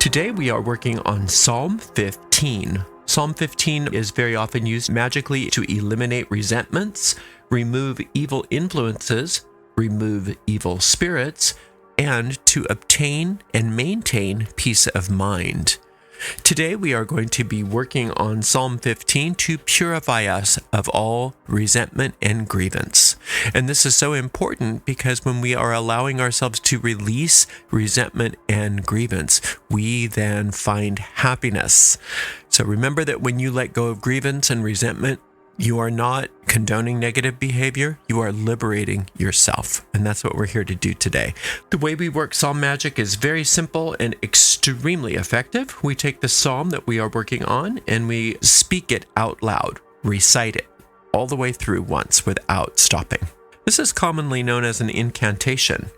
Today we are working on Psalm 15. Psalm 15 is very often used magically to eliminate resentments, remove evil influences, remove evil spirits, and to obtain and maintain peace of mind. Today we are going to be working on Psalm 15 to purify us of all resentment and grievance. And this is so important because when we are allowing ourselves to release resentment and grievance, we then find happiness. So remember that when you let go of grievance and resentment, you are not condoning negative behavior, you are liberating yourself. And that's what we're here to do today. The way we work Psalm Magic is very simple and extremely effective. We take the psalm that we are working on and we speak it out loud, recite it all the way through once without stopping. This is commonly known as an incantation.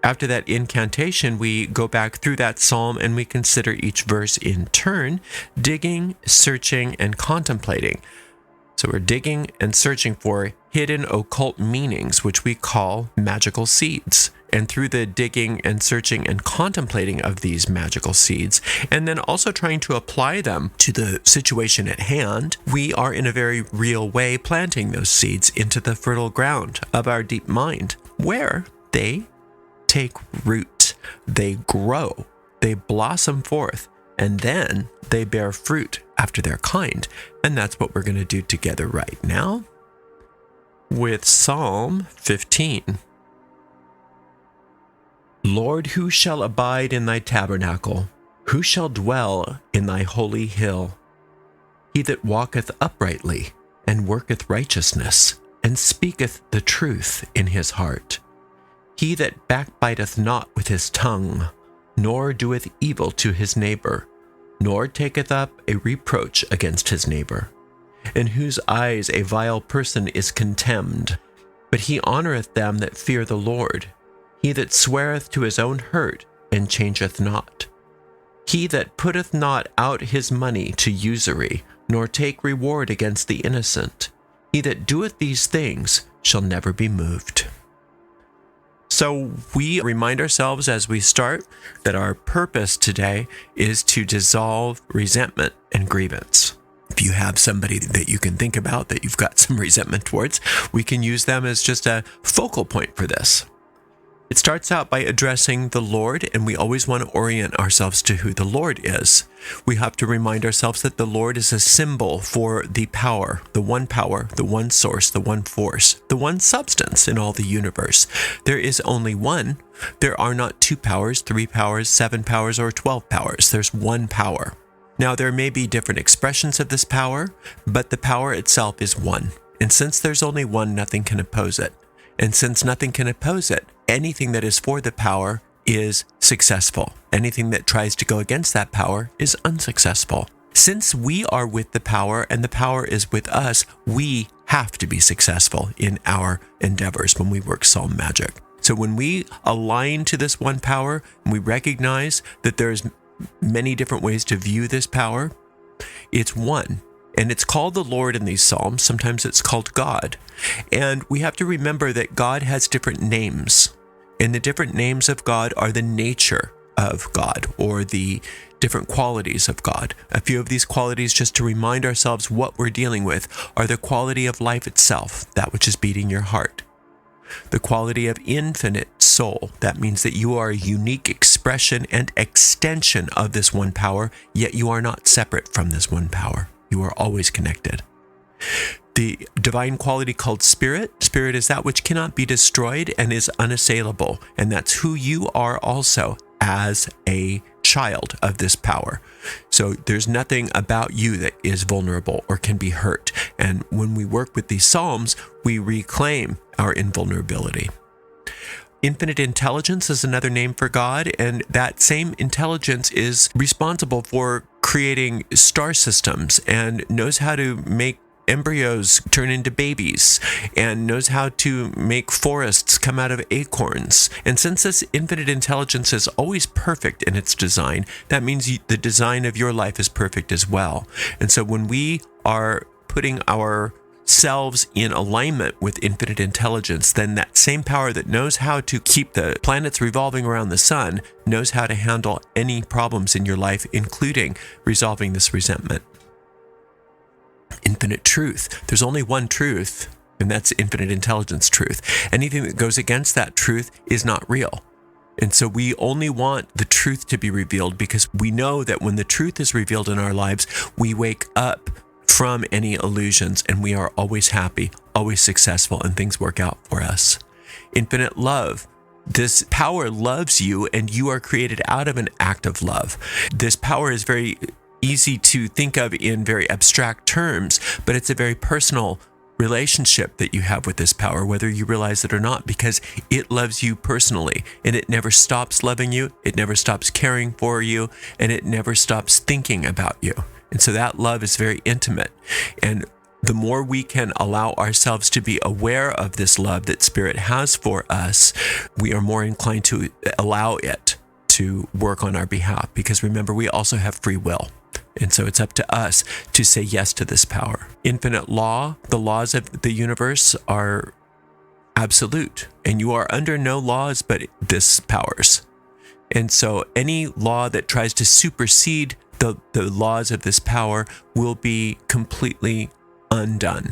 After that incantation, we go back through that psalm and we consider each verse in turn, digging, searching, and contemplating. So we're digging and searching for hidden occult meanings, which we call magical seeds. And through the digging and searching and contemplating of these magical seeds, and then also trying to apply them to the situation at hand, we are in a very real way planting those seeds into the fertile ground of our deep mind, where they take root, they grow, they blossom forth, and then they bear fruit after their kind. And that's what we're going to do together right now with Psalm 15. Lord, who shall abide in thy tabernacle? Who shall dwell in thy holy hill? He that walketh uprightly, and worketh righteousness, and speaketh the truth in his heart. He that backbiteth not with his tongue, nor doeth evil to his neighbor, nor taketh up a reproach against his neighbor, in whose eyes a vile person is contemned. But he honoureth them that fear the Lord. He that sweareth to his own hurt, and changeth not. He that putteth not out his money to usury, nor take reward against the innocent. He that doeth these things shall never be moved. So we remind ourselves as we start that our purpose today is to dissolve resentment and grievance. If you have somebody that you can think about that you've got some resentment towards, we can use them as just a focal point for this. It starts out by addressing the Lord, and we always want to orient ourselves to who the Lord is. We have to remind ourselves that the Lord is a symbol for the power, the one source, the one force, the one substance in all the universe. There is only one. There are not 2 powers, 3 powers, 7 powers, or 12 powers. There's one power. Now, there may be different expressions of this power, but the power itself is one. And since there's only one, nothing can oppose it. And since nothing can oppose it, anything that is for the power is successful. Anything that tries to go against that power is unsuccessful. Since we are with the power and the power is with us, we have to be successful in our endeavors when we work Psalm Magic. So when we align to this one power and we recognize that there's many different ways to view this power, it's one. And it's called the Lord in these Psalms. Sometimes it's called God. And we have to remember that God has different names. And the different names of God are the nature of God, or the different qualities of God. A few of these qualities, just to remind ourselves what we're dealing with, are the quality of life itself, that which is beating your heart. The quality of infinite soul, that means that you are a unique expression and extension of this one power, yet you are not separate from this one power. You are always connected. The divine quality called spirit. Spirit is that which cannot be destroyed and is unassailable. And that's who you are also as a child of this power. So there's nothing about you that is vulnerable or can be hurt. And when we work with these Psalms, we reclaim our invulnerability. Infinite intelligence is another name for God, and that same intelligence is responsible for creating star systems and knows how to make embryos turn into babies and knows how to make forests come out of acorns. And since this infinite intelligence is always perfect in its design, that means the design of your life is perfect as well. And so when we are putting our ourselves in alignment with infinite intelligence, then that same power that knows how to keep the planets revolving around the sun knows how to handle any problems in your life, including resolving this resentment. Infinite truth. There's only one truth, and that's infinite intelligence truth. Anything that goes against that truth is not real. And so we only want the truth to be revealed because we know that when the truth is revealed in our lives, we wake up from any illusions and we are always happy, always successful, and things work out for us. Infinite love. This power loves you and you are created out of an act of love. This power is very easy to think of in very abstract terms, but it's a very personal relationship that you have with this power, whether you realize it or not, because it loves you personally and it never stops loving you. It never stops caring for you, and it never stops thinking about you. And so that love is very intimate. And the more we can allow ourselves to be aware of this love that Spirit has for us, we are more inclined to allow it to work on our behalf. Because remember, we also have free will. And so it's up to us to say yes to this power. Infinite law, the laws of the universe are absolute, and you are under no laws but this powers. And so any law that tries to supersede the laws of this power will be completely undone.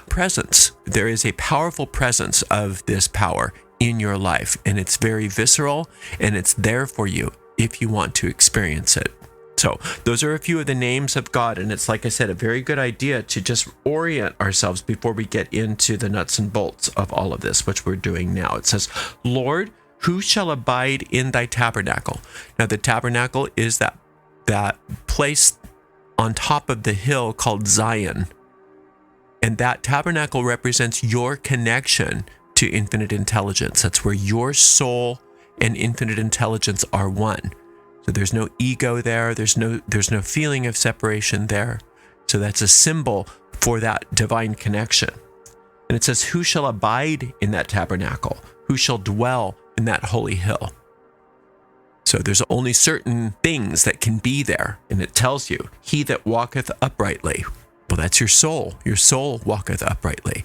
Presence. There is a powerful presence of this power in your life, and it's very visceral, and it's there for you if you want to experience it. So those are a few of the names of God, and it's, like I said, a very good idea to just orient ourselves before we get into the nuts and bolts of all of this, which we're doing now. It says, Lord, who shall abide in thy tabernacle? Now, the tabernacle is that place on top of the hill called Zion, and that tabernacle represents your connection to infinite intelligence. That's where your soul and infinite intelligence are one. So there's no ego there. There's no feeling of separation there. So that's a symbol for that divine connection. And it says, who shall abide in that tabernacle? Who shall dwell in that holy hill? So there's only certain things that can be there. And it tells you, he that walketh uprightly. Well, that's your soul. Your soul walketh uprightly.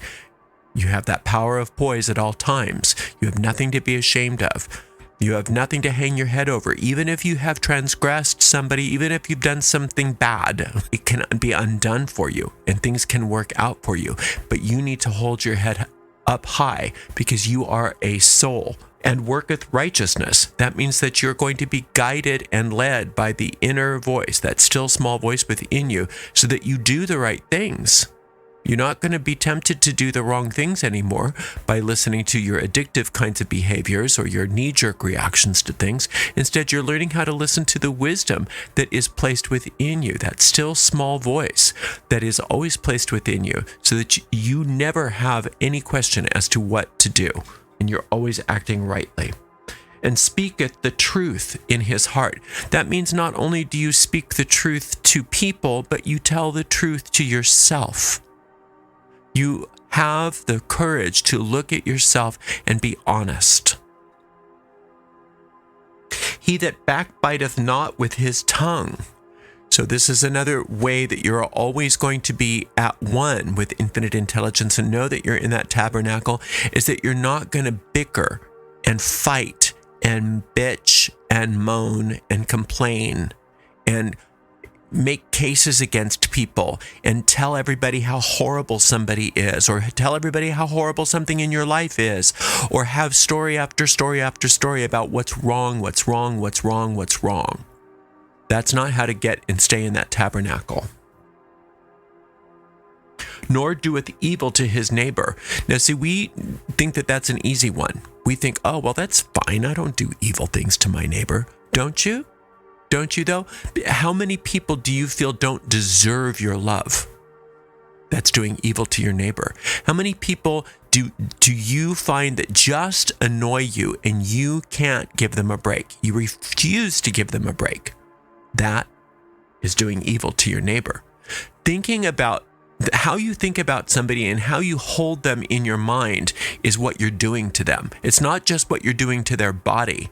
You have that power of poise at all times. You have nothing to be ashamed of. You have nothing to hang your head over. Even if you have transgressed somebody, even if you've done something bad, it can be undone for you and things can work out for you. But you need to hold your head up high because you are a soul and worketh righteousness. That means that you're going to be guided and led by the inner voice, that still small voice within you, so that you do the right things. You're not going to be tempted to do the wrong things anymore by listening to your addictive kinds of behaviors or your knee-jerk reactions to things. Instead, you're learning how to listen to the wisdom that is placed within you, that still small voice that is always placed within you, so that you never have any question as to what to do, and you're always acting rightly. And speaketh the truth in his heart. That means not only do you speak the truth to people, but you tell the truth to yourself. You have the courage to look at yourself and be honest. He that backbiteth not with his tongue. So this is another way that you're always going to be at one with infinite intelligence and know that you're in that tabernacle, is that you're not going to bicker and fight and bitch and moan and complain and make cases against people and tell everybody how horrible somebody is, or tell everybody how horrible something in your life is, or have story after story after story about what's wrong, what's wrong, what's wrong, what's wrong. That's not how to get and stay in that tabernacle. Nor doeth evil to his neighbor. Now see, we think that that's an easy one. We think, oh, well, that's fine. I don't do evil things to my neighbor. Don't you? Don't you though? How many people do you feel don't deserve your love? That's doing evil to your neighbor. How many people do you find that just annoy you and you can't give them a break? You refuse to give them a break. That is doing evil to your neighbor. Thinking about how you think about somebody and how you hold them in your mind is what you're doing to them. It's not just what you're doing to their body.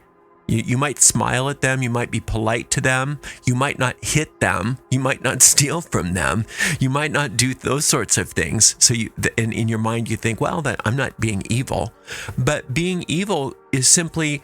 You might smile at them. You might be polite to them. You might not hit them. You might not steal from them. You might not do those sorts of things. So in your mind, you think, well, that I'm not being evil. But being evil is simply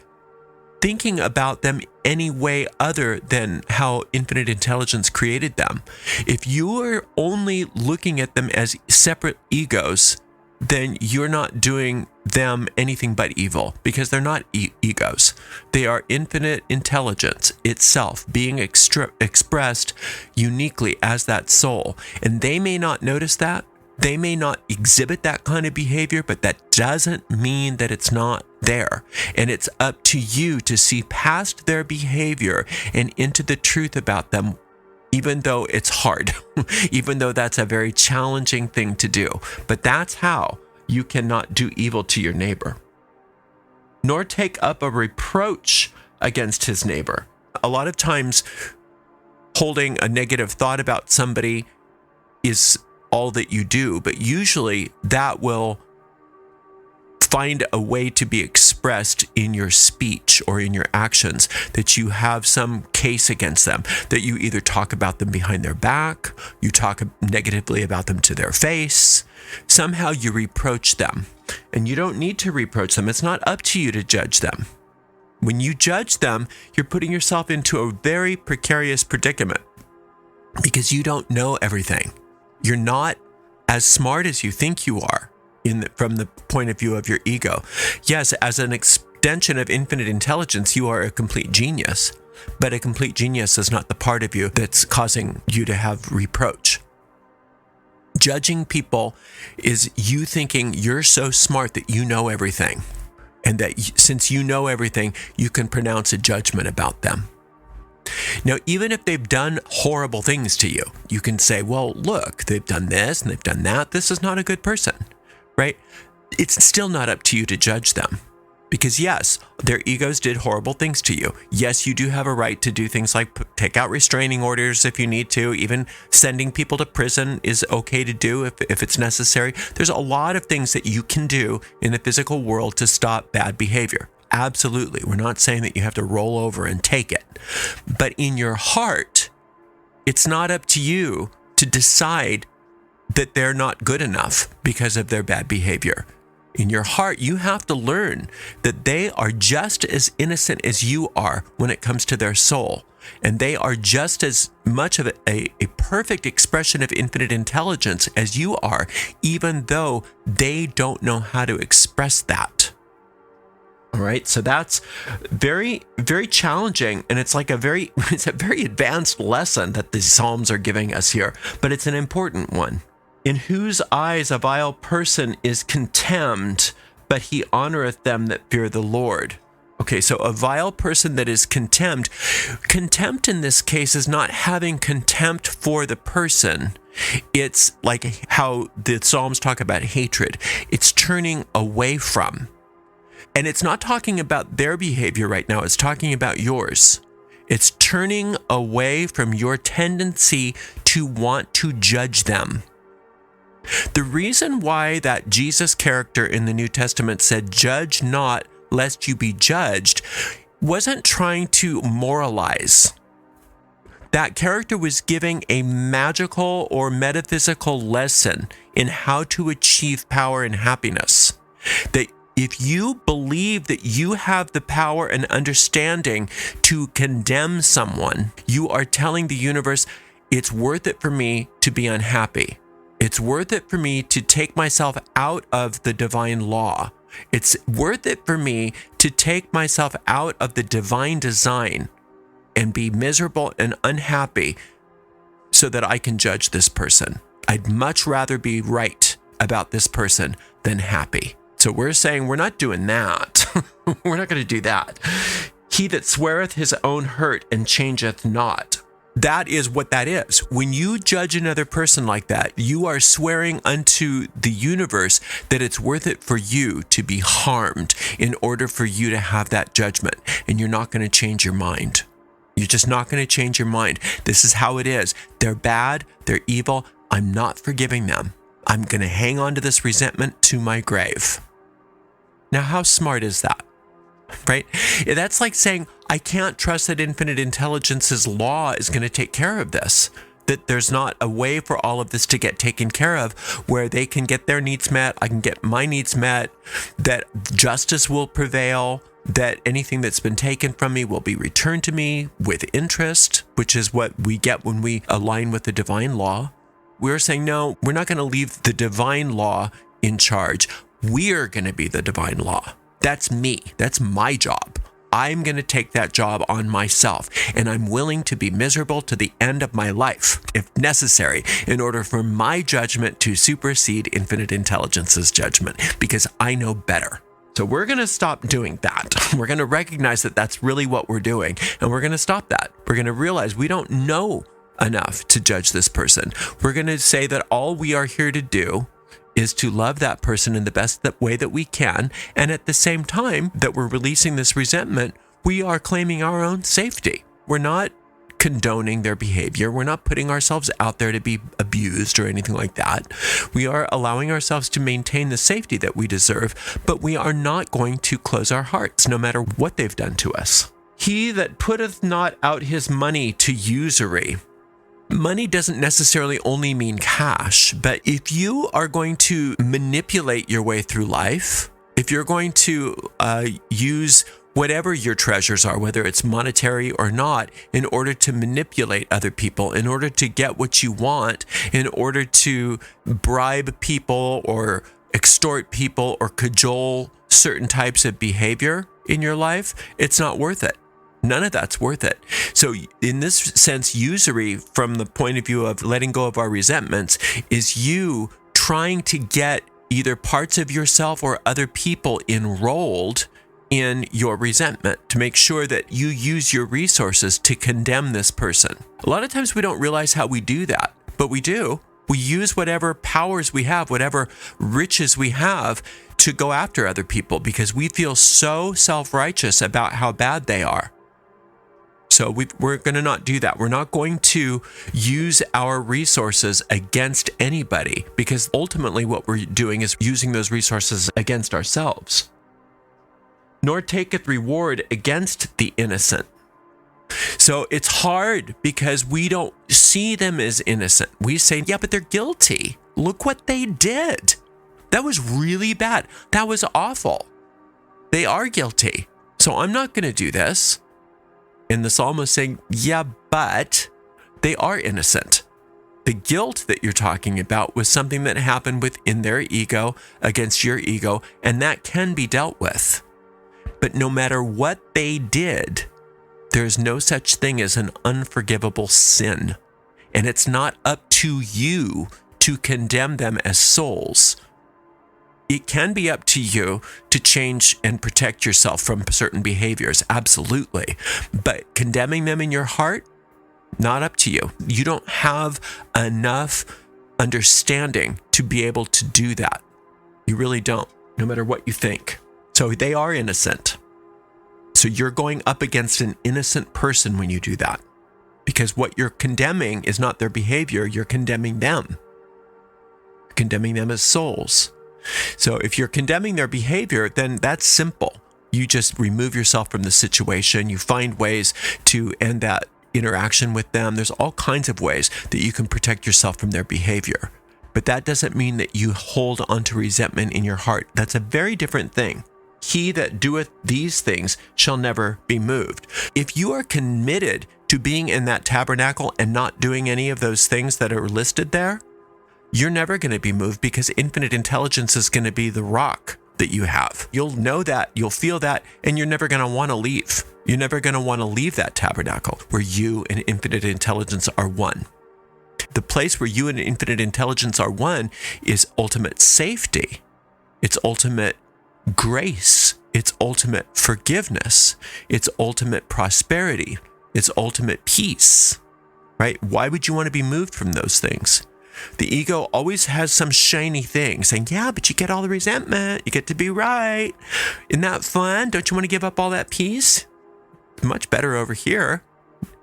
thinking about them any way other than how infinite intelligence created them. If you are only looking at them as separate egos, then you're not doing them anything but evil, because they're not egos. They are infinite intelligence itself being expressed uniquely as that soul. And they may not notice that. They may not exhibit that kind of behavior, but that doesn't mean that it's not there. And it's up to you to see past their behavior and into the truth about them, even though it's hard, even though that's a very challenging thing to do. But that's how you cannot do evil to your neighbor, nor take up a reproach against his neighbor. A lot of times, holding a negative thought about somebody is all that you do, but usually that will find a way to be expressed in your speech or in your actions, that you have some case against them, that you either talk about them behind their back, you talk negatively about them to their face, somehow you reproach them. And you don't need to reproach them. It's not up to you to judge them. When you judge them, you're putting yourself into a very precarious predicament, because you don't know everything. You're not as smart as you think you are from the point of view of your ego. Yes, as an extension of infinite intelligence, you are a complete genius, but a complete genius is not the part of you that's causing you to have reproach. Judging people is you thinking you're so smart that you know everything, and that since you know everything, you can pronounce a judgment about them. Now, even if they've done horrible things to you, you can say, well, look, they've done this and they've done that. This is not a good person, right? It's still not up to you to judge them, because yes, their egos did horrible things to you. Yes, you do have a right to do things like take out restraining orders if you need to. Even sending people to prison is okay to do if it's necessary. There's a lot of things that you can do in the physical world to stop bad behavior. Absolutely. We're not saying that you have to roll over and take it. But in your heart, it's not up to you to decide that they're not good enough because of their bad behavior. In your heart, you have to learn that they are just as innocent as you are when it comes to their soul. And they are just as much of a perfect expression of infinite intelligence as you are, even though they don't know how to express that. All right, so that's very, very challenging, and it's a very advanced lesson that the Psalms are giving us here, but it's an important one. In whose eyes a vile person is contemned, but he honoreth them that fear the Lord. Okay, so a vile person that is contemned. Contempt in this case is not having contempt for the person. It's like how the Psalms talk about hatred. It's turning away from. And it's not talking about their behavior right now. It's talking about yours. It's turning away from your tendency to want to judge them. The reason why that Jesus character in the New Testament said, "Judge not, lest you be judged," wasn't trying to moralize. That character was giving a magical or metaphysical lesson in how to achieve power and happiness. That if you believe that you have the power and understanding to condemn someone, you are telling the universe, it's worth it for me to be unhappy. It's worth it for me to take myself out of the divine law. It's worth it for me to take myself out of the divine design and be miserable and unhappy so that I can judge this person. I'd much rather be right about this person than happy. So we're saying we're not doing that. We're not going to do that. He that sweareth his own hurt and changeth not. That is what that is. When you judge another person like that, you are swearing unto the universe that it's worth it for you to be harmed in order for you to have that judgment. And you're not going to change your mind. You're just not going to change your mind. This is how it is. They're bad. They're evil. I'm not forgiving them. I'm going to hang on to this resentment to my grave. Now, how smart is that? right? That's like saying, I can't trust that infinite intelligence's law is going to take care of this. That there's not a way for all of this to get taken care of where they can get their needs met, I can get my needs met, that justice will prevail, that anything that's been taken from me will be returned to me with interest, which is what we get when we align with the divine law. We're saying, no, we're not going to leave the divine law in charge. We're going to be the divine law. That's me. That's my job. I'm going to take that job on myself, and I'm willing to be miserable to the end of my life, if necessary, in order for my judgment to supersede infinite intelligence's judgment, because I know better. So we're going to stop doing that. We're going to recognize that that's really what we're doing, and we're going to stop that. We're going to realize we don't know enough to judge this person. We're going to say that all we are here to do is to love that person in the best way that we can. And at the same time that we're releasing this resentment, we are claiming our own safety. We're not condoning their behavior. We're not putting ourselves out there to be abused or anything like that. We are allowing ourselves to maintain the safety that we deserve, but we are not going to close our hearts no matter what they've done to us. He that putteth not out his money to usury. Money doesn't necessarily only mean cash, but if you are going to manipulate your way through life, if you're going to use whatever your treasures are, whether it's monetary or not, in order to manipulate other people, in order to get what you want, in order to bribe people or extort people or cajole certain types of behavior in your life, it's not worth it. None of that's worth it. So in this sense, usury, from the point of view of letting go of our resentments, is you trying to get either parts of yourself or other people enrolled in your resentment to make sure that you use your resources to condemn this person. A lot of times we don't realize how we do that, but we do. We use whatever powers we have, whatever riches we have, to go after other people because we feel so self-righteous about how bad they are. So we're going to not do that. We're not going to use our resources against anybody, because ultimately what we're doing is using those resources against ourselves. Nor taketh reward against the innocent. So it's hard because we don't see them as innocent. We say, yeah, but they're guilty. Look what they did. That was really bad. That was awful. They are guilty. So I'm not going to do this. And the psalmist saying, yeah, but they are innocent. The guilt that you're talking about was something that happened within their ego against your ego, and that can be dealt with. But no matter what they did, there's no such thing as an unforgivable sin. And it's not up to you to condemn them as souls. It can be up to you to change and protect yourself from certain behaviors, absolutely. But condemning them in your heart, not up to you. You don't have enough understanding to be able to do that. You really don't, no matter what you think. So they are innocent. So you're going up against an innocent person when you do that. Because what you're condemning is not their behavior, you're condemning them. You're condemning them as souls. So if you're condemning their behavior, then that's simple. You just remove yourself from the situation. You find ways to end that interaction with them. There's all kinds of ways that you can protect yourself from their behavior. But that doesn't mean that you hold onto resentment in your heart. That's a very different thing. He that doeth these things shall never be moved. If you are committed to being in that tabernacle and not doing any of those things that are listed there, you're never going to be moved, because infinite intelligence is going to be the rock that you have. You'll know that, you'll feel that, and you're never going to want to leave. You're never going to want to leave that tabernacle where you and infinite intelligence are one. The place where you and infinite intelligence are one is ultimate safety. It's ultimate grace. It's ultimate forgiveness. It's ultimate prosperity. It's ultimate peace, right? Why would you want to be moved from those things? The ego always has some shiny thing saying, yeah, but you get all the resentment. You get to be right. Isn't that fun? Don't you want to give up all that peace? It's much better over here.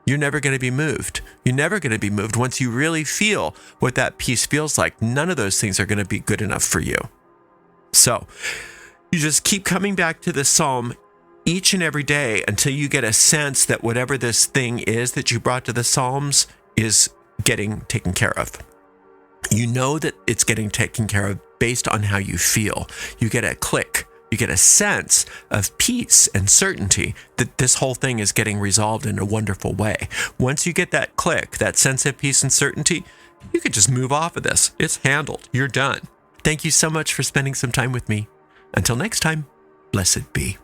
You're never going to be moved. You're never going to be moved once you really feel what that peace feels like. None of those things are going to be good enough for you. So you just keep coming back to this psalm each and every day until you get a sense that whatever this thing is that you brought to the Psalms is getting taken care of. You know that it's getting taken care of based on how you feel. You get a click. You get a sense of peace and certainty that this whole thing is getting resolved in a wonderful way. Once you get that click, that sense of peace and certainty, you can just move off of this. It's handled. You're done. Thank you so much for spending some time with me. Until next time, blessed be.